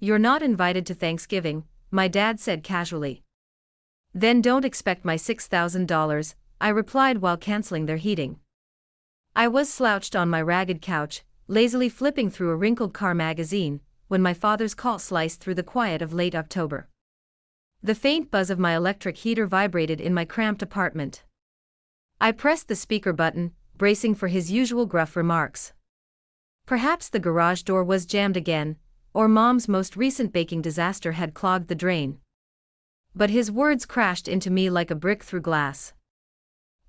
"You're not invited to Thanksgiving," my dad said casually. "Then don't expect my $6,000, I replied while canceling their heating. I was slouched on my ragged couch, lazily flipping through a wrinkled car magazine, when my father's call sliced through the quiet of late October. The faint buzz of my electric heater vibrated in my cramped apartment. I pressed the speaker button, bracing for his usual gruff remarks. Perhaps the garage door was jammed again, or Mom's most recent baking disaster had clogged the drain. But his words crashed into me like a brick through glass.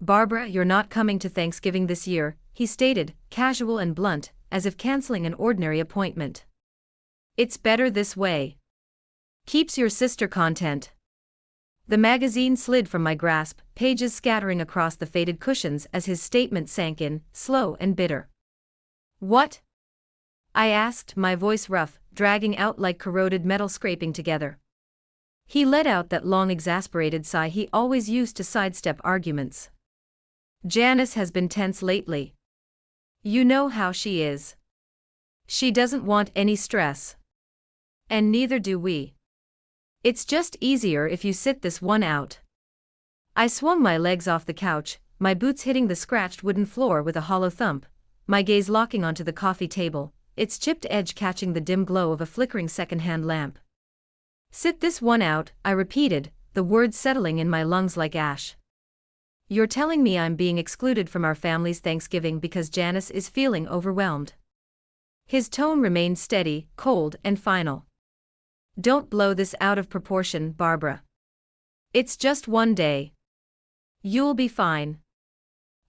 "Barbara, you're not coming to Thanksgiving this year," he stated, casual and blunt, as if canceling an ordinary appointment. "It's better this way. Keeps your sister content." The magazine slid from my grasp, pages scattering across the faded cushions as his statement sank in, slow and bitter. "What?" I asked, my voice rough, dragging out like corroded metal scraping together. He let out that long exasperated sigh he always used to sidestep arguments. "Janice has been tense lately. You know how she is. She doesn't want any stress. And neither do we. It's just easier if you sit this one out." I swung my legs off the couch, my boots hitting the scratched wooden floor with a hollow thump, my gaze locking onto the coffee table, its chipped edge catching the dim glow of a flickering second-hand lamp. "Sit this one out," I repeated, the words settling in my lungs like ash. "You're telling me I'm being excluded from our family's Thanksgiving because Janice is feeling overwhelmed?" His tone remained steady, cold, and final. "Don't blow this out of proportion, Barbara. It's just one day. You'll be fine."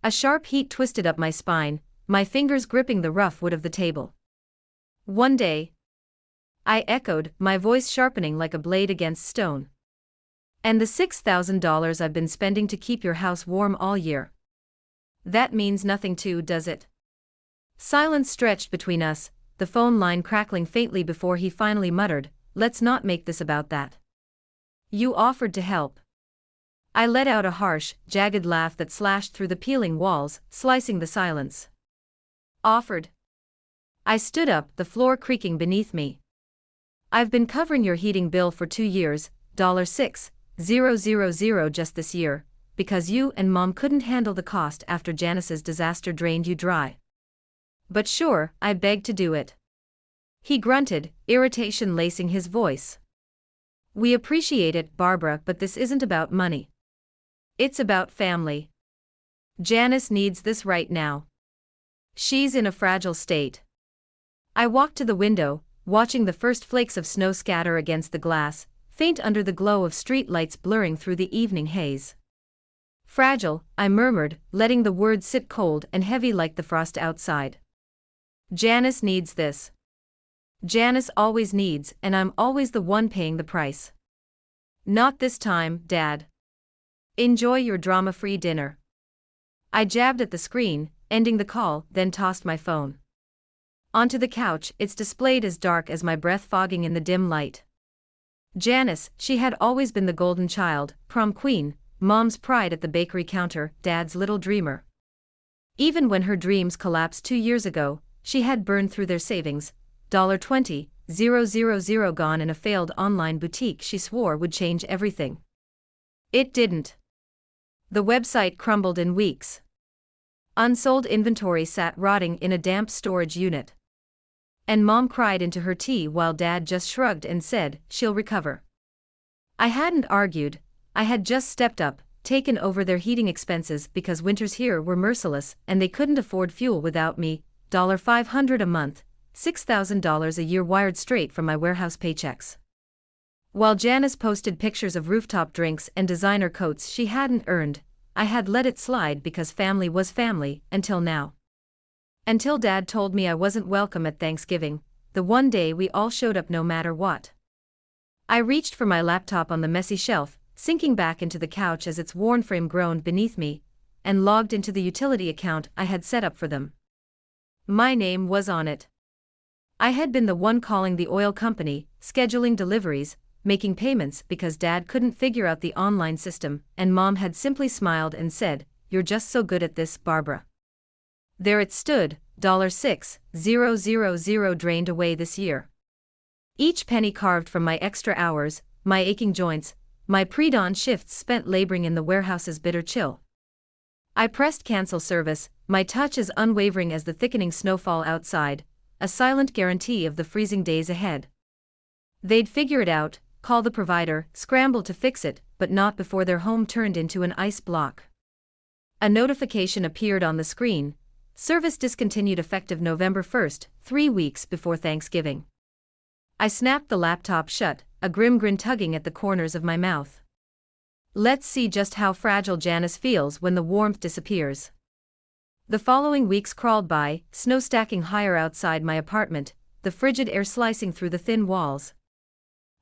A sharp heat twisted up my spine, my fingers gripping the rough wood of the table. "One day?" I echoed, my voice sharpening like a blade against stone. "And the $6,000 I've been spending to keep your house warm all year. That means nothing too, does it?" Silence stretched between us, the phone line crackling faintly before he finally muttered, "Let's not make this about that. You offered to help." I let out a harsh, jagged laugh that slashed through the peeling walls, slicing the silence. "Offered?" I stood up, the floor creaking beneath me. "I've been covering your heating bill for 2 years, $6,000 just this year, because you and Mom couldn't handle the cost after Janice's disaster drained you dry. But sure, I begged to do it." He grunted, irritation lacing his voice. "We appreciate it, Barbara, but this isn't about money. It's about family. Janice needs this right now. She's in a fragile state." I walked to the window, watching the first flakes of snow scatter against the glass, faint under the glow of street lights blurring through the evening haze. "Fragile," I murmured, letting the words sit cold and heavy like the frost outside. "Janice needs this. Janice always needs, and I'm always the one paying the price." "Not this time, Dad. Enjoy your drama-free dinner." I jabbed at the screen, ending the call, then tossed my phone onto the couch, its displayed as dark as my breath fogging in the dim light. Janice, she had always been the golden child, prom queen, Mom's pride at the bakery counter, Dad's little dreamer. Even when her dreams collapsed 2 years ago, she had burned through their savings, $20,000 gone in a failed online boutique she swore would change everything. It didn't. The website crumbled in weeks. Unsold inventory sat rotting in a damp storage unit. And Mom cried into her tea while Dad just shrugged and said, "She'll recover." I hadn't argued, I had just stepped up, taken over their heating expenses because winters here were merciless and they couldn't afford fuel without me, $500 a month, $6,000 a year wired straight from my warehouse paychecks. While Janice posted pictures of rooftop drinks and designer coats she hadn't earned, I had let it slide because family was family, until now. Until Dad told me I wasn't welcome at Thanksgiving, the one day we all showed up no matter what. I reached for my laptop on the messy shelf, sinking back into the couch as its worn frame groaned beneath me, and logged into the utility account I had set up for them. My name was on it. I had been the one calling the oil company, scheduling deliveries, making payments because Dad couldn't figure out the online system, and Mom had simply smiled and said, "You're just so good at this, Barbara." There it stood, $6,000 drained away this year. Each penny carved from my extra hours, my aching joints, my pre-dawn shifts spent laboring in the warehouse's bitter chill. I pressed cancel service, my touch as unwavering as the thickening snowfall outside, a silent guarantee of the freezing days ahead. They'd figure it out, call the provider, scramble to fix it, but not before their home turned into an ice block. A notification appeared on the screen: service discontinued effective November 1st, 3 weeks before Thanksgiving. I snapped the laptop shut, a grim grin tugging at the corners of my mouth. Let's see just how fragile Janice feels when the warmth disappears. The following weeks crawled by, snow stacking higher outside my apartment, the frigid air slicing through the thin walls.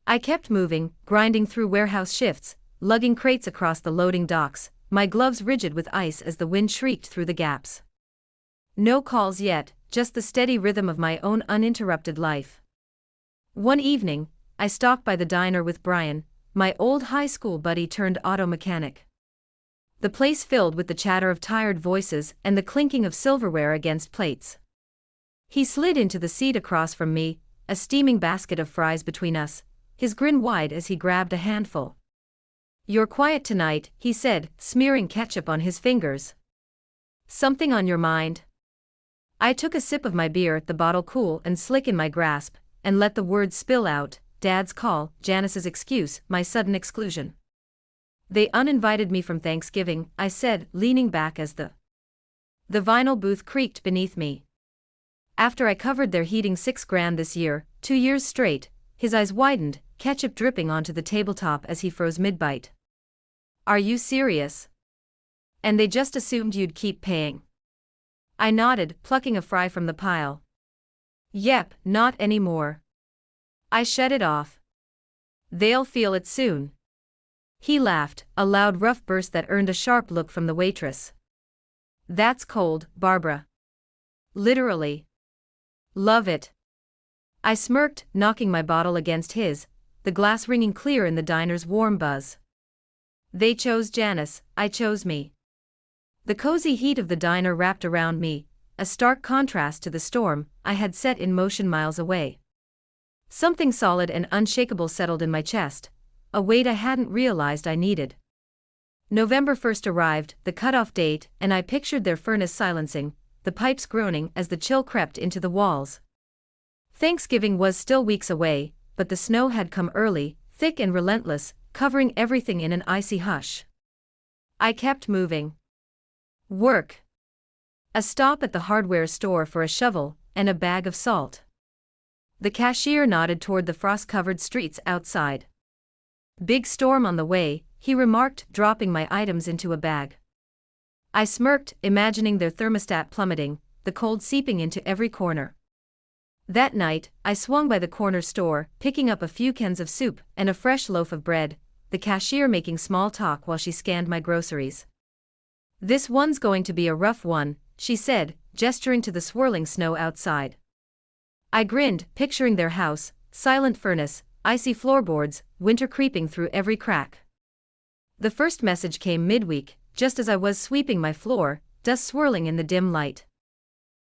I kept moving, grinding through warehouse shifts, lugging crates across the loading docks, my gloves rigid with ice as the wind shrieked through the gaps. No calls yet, just the steady rhythm of my own uninterrupted life. One evening, I stopped by the diner with Brian, my old high school buddy turned auto mechanic. The place filled with the chatter of tired voices and the clinking of silverware against plates. He slid into the seat across from me, a steaming basket of fries between us, his grin wide as he grabbed a handful. "You're quiet tonight," he said, smearing ketchup on his fingers. "Something on your mind?" I took a sip of my beer, the bottle cool and slick in my grasp, and let the words spill out: Dad's call, Janice's excuse, my sudden exclusion. "They uninvited me from Thanksgiving," I said, leaning back as the vinyl booth creaked beneath me. "After I covered their heating $6,000 this year, 2 years straight." His eyes widened, ketchup dripping onto the tabletop as he froze mid-bite. "Are you serious? And they just assumed you'd keep paying?" I nodded, plucking a fry from the pile. "Yep, not anymore." I shut it off. "They'll feel it soon." He laughed, a loud rough burst that earned a sharp look from the waitress. "That's cold, Barbara." "Literally." "Love it." I smirked, knocking my bottle against his, the glass ringing clear in the diner's warm buzz. They chose Janice, I chose me. The cozy heat of the diner wrapped around me, a stark contrast to the storm I had set in motion miles away. Something solid and unshakable settled in my chest, a weight I hadn't realized I needed. November 1st arrived, the cutoff date, and I pictured their furnace silencing, the pipes groaning as the chill crept into the walls. Thanksgiving was still weeks away, but the snow had come early, thick and relentless, covering everything in an icy hush. I kept moving. Work. A stop at the hardware store for a shovel and a bag of salt. The cashier nodded toward the frost-covered streets outside. "Big storm on the way," he remarked, dropping my items into a bag. I smirked, imagining their thermostat plummeting, the cold seeping into every corner. That night, I swung by the corner store, picking up a few cans of soup and a fresh loaf of bread, the cashier making small talk while she scanned my groceries. "This one's going to be a rough one," she said, gesturing to the swirling snow outside. I grinned, picturing their house, silent furnace, icy floorboards, winter creeping through every crack. The first message came midweek, just as I was sweeping my floor, dust swirling in the dim light.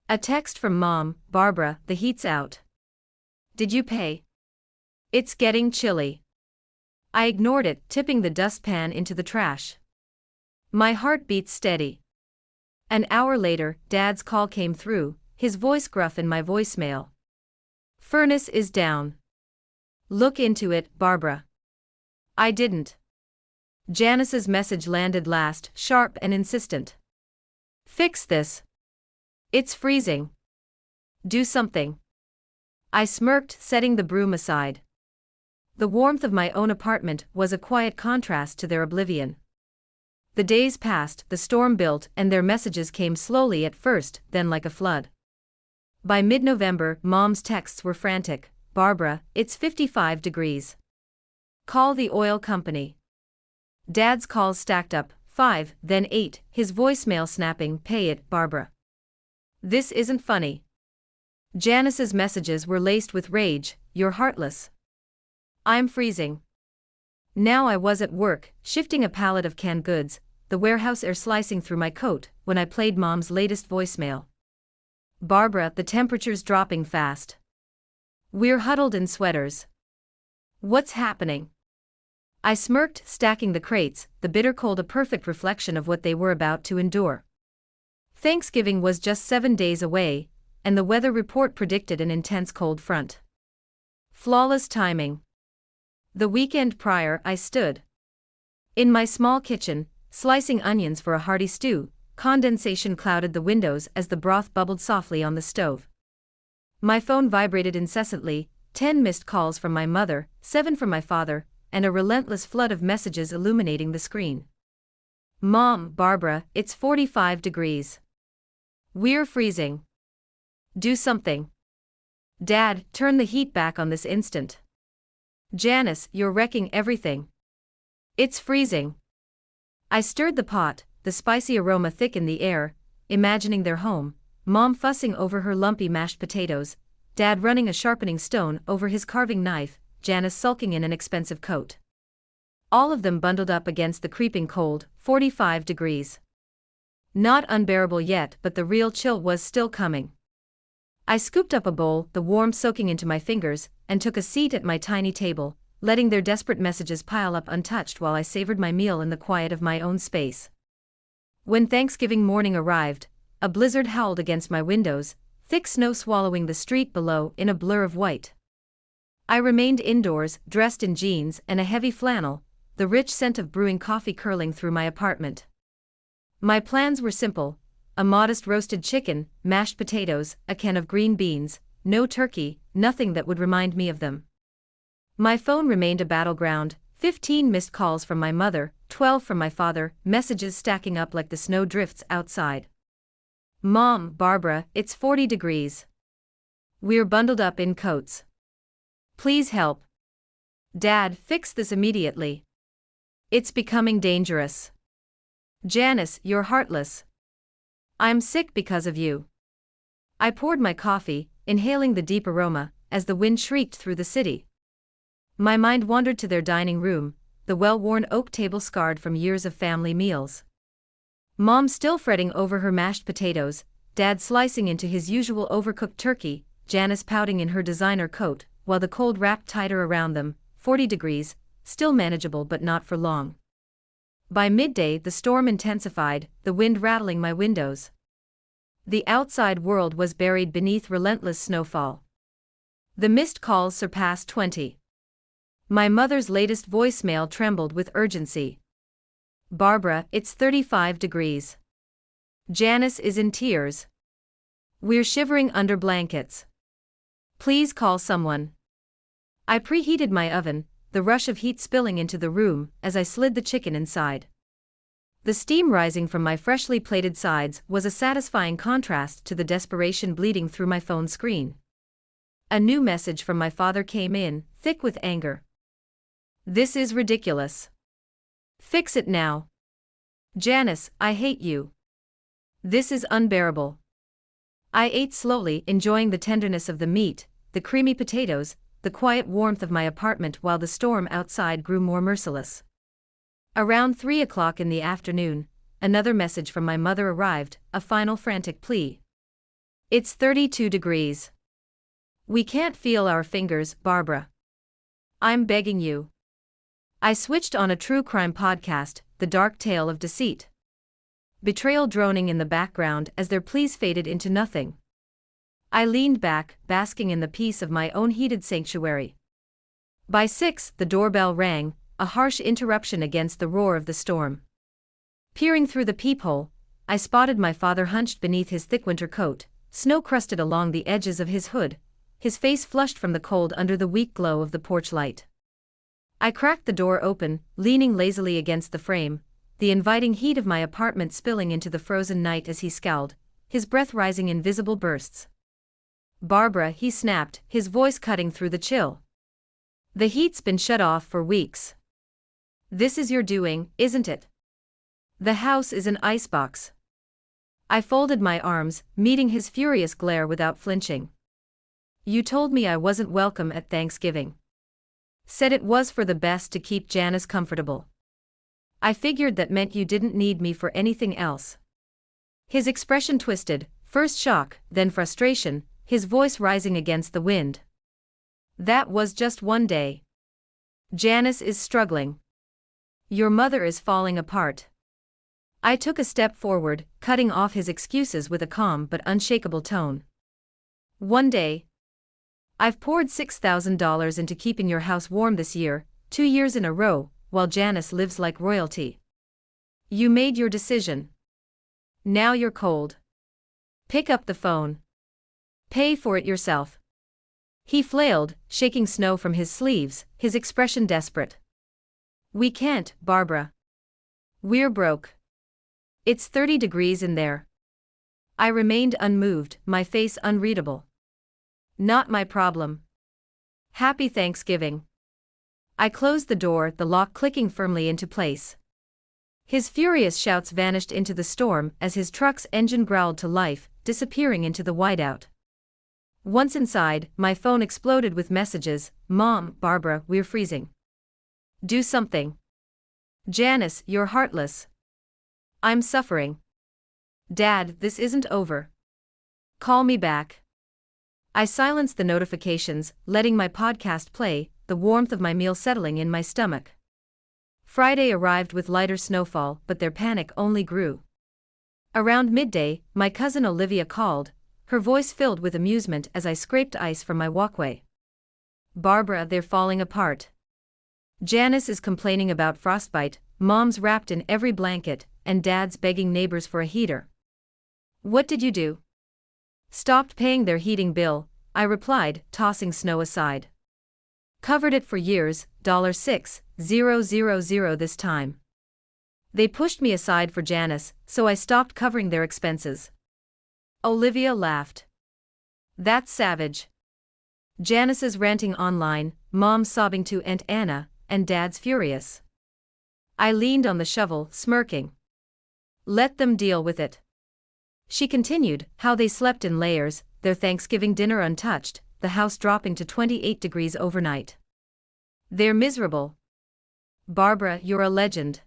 A text from Mom: "Barbara, the heat's out. Did you pay? It's getting chilly." I ignored it, tipping the dustpan into the trash. My heart beat steady. An hour later, Dad's call came through, his voice gruff in my voicemail. "Furnace is down. Look into it, Barbara." I didn't. Janice's message landed last, sharp and insistent. "Fix this. It's freezing. Do something." I smirked, setting the broom aside. The warmth of my own apartment was a quiet contrast to their oblivion. The days passed, the storm built, and their messages came slowly at first, then like a flood. By mid-November, Mom's texts were frantic. "Barbara, it's 55 degrees. Call the oil company." Dad's calls stacked up, 5, then 8, his voicemail snapping, "Pay it, Barbara. This isn't funny." Janice's messages were laced with rage, "You're heartless. I'm freezing." Now I was at work, shifting a pallet of canned goods, the warehouse air slicing through my coat, when I played Mom's latest voicemail. "Barbara, the temperature's dropping fast. We're huddled in sweaters. What's happening? I smirked, stacking the crates, the bitter cold a perfect reflection of what they were about to endure. Thanksgiving was just 7 days away, and the weather report predicted an intense cold front. Flawless timing. The weekend prior, I stood in my small kitchen, slicing onions for a hearty stew. Condensation clouded the windows as the broth bubbled softly on the stove. My phone vibrated incessantly, 10 missed calls from my mother, 7 from my father, and a relentless flood of messages illuminating the screen. Mom, Barbara, it's 45 degrees. We're freezing. Do something. Dad, turn the heat back on this instant. Janice, you're wrecking everything. It's freezing. I stirred the pot, the spicy aroma thick in the air, imagining their home, Mom fussing over her lumpy mashed potatoes, Dad running a sharpening stone over his carving knife, Janice sulking in an expensive coat. All of them bundled up against the creeping cold, 45 degrees. Not unbearable yet, but the real chill was still coming. I scooped up a bowl, the warmth soaking into my fingers, and took a seat at my tiny table, letting their desperate messages pile up untouched while I savored my meal in the quiet of my own space. When Thanksgiving morning arrived, a blizzard howled against my windows, thick snow swallowing the street below in a blur of white. I remained indoors, dressed in jeans and a heavy flannel, the rich scent of brewing coffee curling through my apartment. My plans were simple: a modest roasted chicken, mashed potatoes, a can of green beans, no turkey, nothing that would remind me of them. My phone remained a battleground, 15 missed calls from my mother, 12 from my father, messages stacking up like the snow drifts outside. Mom, Barbara, it's 40 degrees. We're bundled up in coats. Please help. Dad, fix this immediately. It's becoming dangerous. Janice, you're heartless. I'm sick because of you. I poured my coffee, inhaling the deep aroma, as the wind shrieked through the city. My mind wandered to their dining room, the well-worn oak table scarred from years of family meals. Mom still fretting over her mashed potatoes, Dad slicing into his usual overcooked turkey, Janice pouting in her designer coat, while the cold wrapped tighter around them, 40 degrees, still manageable but not for long. By midday the storm intensified, the wind rattling my windows. The outside world was buried beneath relentless snowfall. The missed calls surpassed 20. My mother's latest voicemail trembled with urgency. Barbara, it's 35 degrees. Janice is in tears. We're shivering under blankets. Please call someone. I preheated my oven, the rush of heat spilling into the room as I slid the chicken inside. The steam rising from my freshly plated sides was a satisfying contrast to the desperation bleeding through my phone screen. A new message from my father came in, thick with anger. This is ridiculous. Fix it now. Janice, I hate you. This is unbearable. I ate slowly, enjoying the tenderness of the meat, the creamy potatoes, the quiet warmth of my apartment while the storm outside grew more merciless. Around 3 o'clock in the afternoon, another message from my mother arrived, a final frantic plea. It's 32 degrees. We can't feel our fingers, Barbara. I'm begging you. I switched on a true crime podcast, The Dark Tale of Deceit. Betrayal droning in the background as their pleas faded into nothing. I leaned back, basking in the peace of my own heated sanctuary. By 6, the doorbell rang, a harsh interruption against the roar of the storm. Peering through the peephole, I spotted my father hunched beneath his thick winter coat, snow crusted along the edges of his hood, his face flushed from the cold under the weak glow of the porch light. I cracked the door open, leaning lazily against the frame, the inviting heat of my apartment spilling into the frozen night as he scowled, his breath rising in visible bursts. Barbara, he snapped, his voice cutting through the chill. The heat's been shut off for weeks. This is your doing, isn't it? The house is an icebox. I folded my arms, meeting his furious glare without flinching. You told me I wasn't welcome at Thanksgiving. Said it was for the best to keep Janice comfortable. I figured that meant you didn't need me for anything else. His expression twisted, first shock, then frustration, his voice rising against the wind. That was just one day. Janice is struggling. Your mother is falling apart. I took a step forward, cutting off his excuses with a calm but unshakable tone. One day. I've poured $6,000 into keeping your house warm this year, 2 years in a row, while Janice lives like royalty. You made your decision. Now you're cold. Pick up the phone. Pay for it yourself. He flailed, shaking snow from his sleeves, his expression desperate. We can't, Barbara. We're broke. It's 30 degrees in there. I remained unmoved, my face unreadable. Not my problem. Happy Thanksgiving. I closed the door, the lock clicking firmly into place. His furious shouts vanished into the storm as his truck's engine growled to life, disappearing into the whiteout. Once inside, my phone exploded with messages. Mom, Barbara, we're freezing. Do something. Janice, you're heartless. I'm suffering. Dad, this isn't over. Call me back. I silenced the notifications, letting my podcast play, the warmth of my meal settling in my stomach. Friday arrived with lighter snowfall, but their panic only grew. Around midday, my cousin Olivia called, her voice filled with amusement as I scraped ice from my walkway. Barbara, they're falling apart. Janice is complaining about frostbite, Mom's wrapped in every blanket, and Dad's begging neighbors for a heater. What did you do? Stopped paying their heating bill, I replied, tossing snow aside. Covered it for years, $6,000 this time. They pushed me aside for Janice, so I stopped covering their expenses. Olivia laughed. That's savage. Janice is ranting online, Mom's sobbing to Aunt Anna, and Dad's furious. I leaned on the shovel, smirking. Let them deal with it. She continued, how they slept in layers, their Thanksgiving dinner untouched, the house dropping to 28 degrees overnight. They're miserable. Barbara, you're a legend.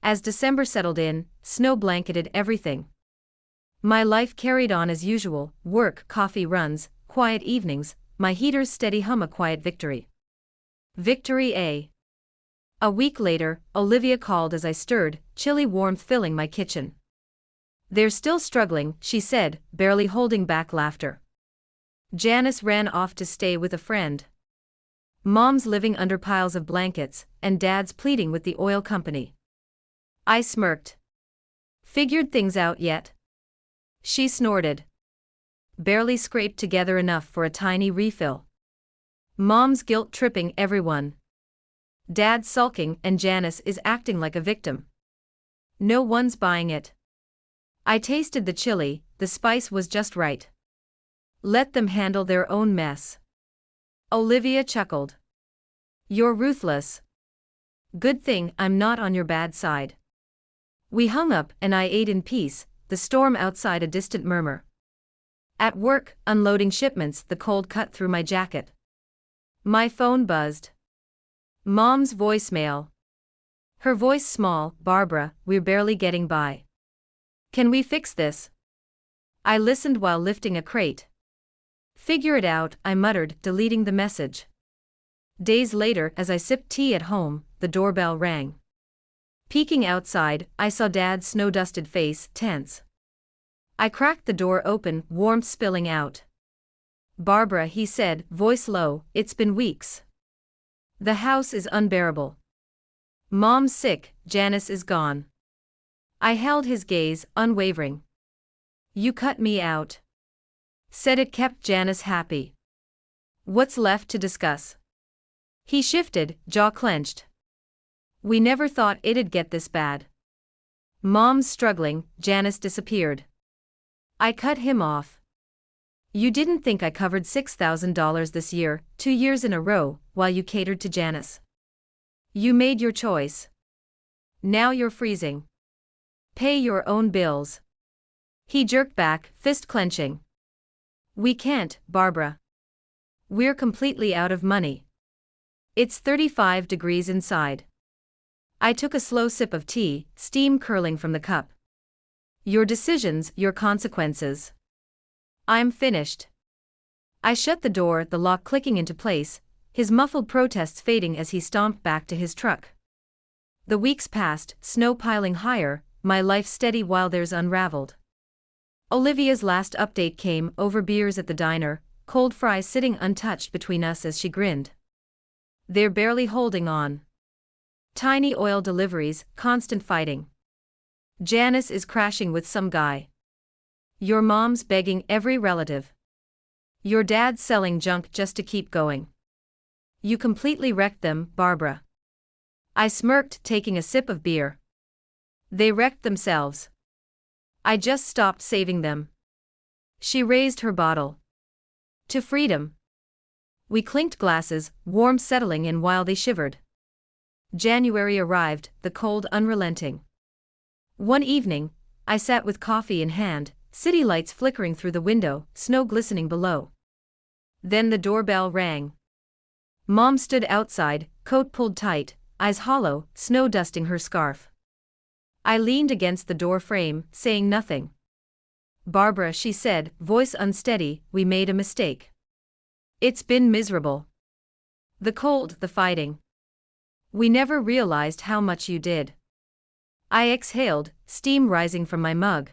As December settled in, snow blanketed everything. My life carried on as usual, work, coffee runs, quiet evenings, my heater's steady hum, a quiet victory. Victory A. A week later, Olivia called as I stirred, chilly warmth filling my kitchen. They're still struggling, she said, barely holding back laughter. Janice ran off to stay with a friend. Mom's living under piles of blankets, and Dad's pleading with the oil company. I smirked. Figured things out yet? She snorted. Barely scraped together enough for a tiny refill. Mom's guilt tripping everyone. Dad's sulking and Janice is acting like a victim. No one's buying it. I tasted the chili, the spice was just right. Let them handle their own mess. Olivia chuckled. You're ruthless. Good thing I'm not on your bad side. We hung up and I ate in peace, the storm outside a distant murmur. At work, unloading shipments, the cold cut through my jacket. My phone buzzed. Mom's voicemail. Her voice small, Barbara, we're barely getting by. Can we fix this? I listened while lifting a crate. Figure it out, I muttered, deleting the message. Days later, as I sipped tea at home, the doorbell rang. Peeking outside, I saw Dad's snow-dusted face, tense. I cracked the door open, warmth spilling out. Barbara, he said, voice low, it's been weeks. The house is unbearable. Mom's sick, Janice is gone. I held his gaze, unwavering. You cut me out. Said it kept Janice happy. What's left to discuss? He shifted, jaw clenched. We never thought it'd get this bad. Mom's struggling, Janice disappeared. I cut him off. You didn't think I covered $6,000 this year, 2 years in a row, while you catered to Janice. You made your choice. Now you're freezing. Pay your own bills. He jerked back, fist clenching. We can't, Barbara. We're completely out of money. It's 35 degrees inside. I took a slow sip of tea, steam curling from the cup. Your decisions, your consequences. I'm finished. I shut the door, the lock clicking into place, his muffled protests fading as he stomped back to his truck. The weeks passed, snow piling higher, my life steady while theirs unraveled. Olivia's last update came over beers at the diner, cold fries sitting untouched between us as she grinned. They're barely holding on. Tiny oil deliveries, constant fighting. Janice is crashing with some guy. Your mom's begging every relative. Your dad's selling junk just to keep going. You completely wrecked them, Barbara. I smirked, taking a sip of beer. They wrecked themselves. I just stopped saving them. She raised her bottle. To freedom. We clinked glasses, warmth settling in while they shivered. January arrived, the cold unrelenting. One evening, I sat with coffee in hand, city lights flickering through the window, snow glistening below. Then the doorbell rang. Mom stood outside, coat pulled tight, eyes hollow, snow dusting her scarf. I leaned against the door frame, saying nothing. Barbara, she said, voice unsteady, we made a mistake. It's been miserable. The cold, the fighting. We never realized how much you did. I exhaled, steam rising from my mug.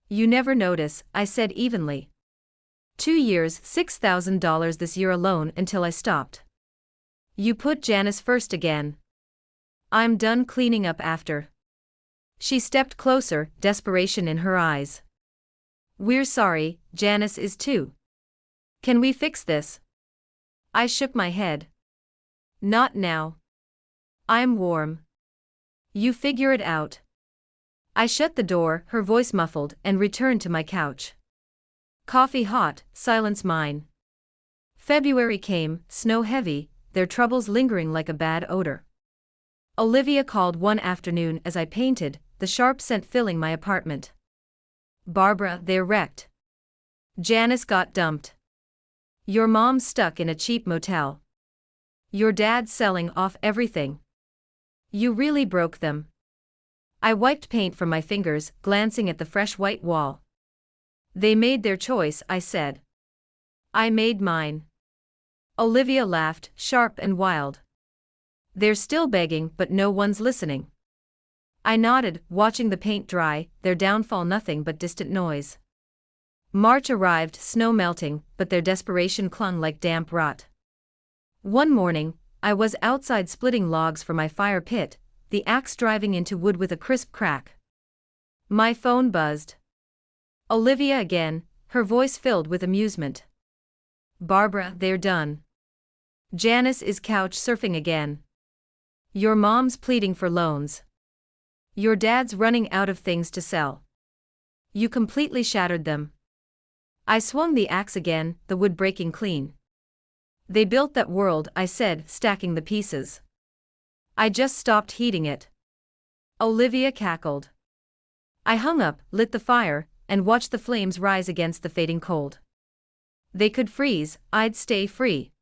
You never notice, I said evenly. 2 years, $6,000 this year alone until I stopped. You put Janice first again. I'm done cleaning up after. She stepped closer, desperation in her eyes. We're sorry, Janice is too. Can we fix this? I shook my head. Not now. I'm warm. You figure it out. I shut the door, her voice muffled, and returned to my couch. Coffee hot, silence mine. February came, snow heavy, their troubles lingering like a bad odor. Olivia called one afternoon as I painted, the sharp scent filling my apartment. Barbara, they're wrecked. Janice got dumped. Your mom's stuck in a cheap motel. Your dad's selling off everything. You really broke them. I wiped paint from my fingers, glancing at the fresh white wall. They made their choice, I said. I made mine. Olivia laughed, sharp and wild. They're still begging, but no one's listening. I nodded, watching the paint dry, their downfall nothing but distant noise. March arrived, snow melting, but their desperation clung like damp rot. One morning, I was outside splitting logs for my fire pit, the axe driving into wood with a crisp crack. My phone buzzed. Olivia again, her voice filled with amusement. Barbara, they're done. Janice is couch surfing again. Your mom's pleading for loans. Your dad's running out of things to sell. You completely shattered them. I swung the axe again, the wood breaking clean. They built that world, I said, stacking the pieces. I just stopped heating it. Olivia cackled. I hung up, lit the fire, and watched the flames rise against the fading cold. They could freeze, I'd stay free.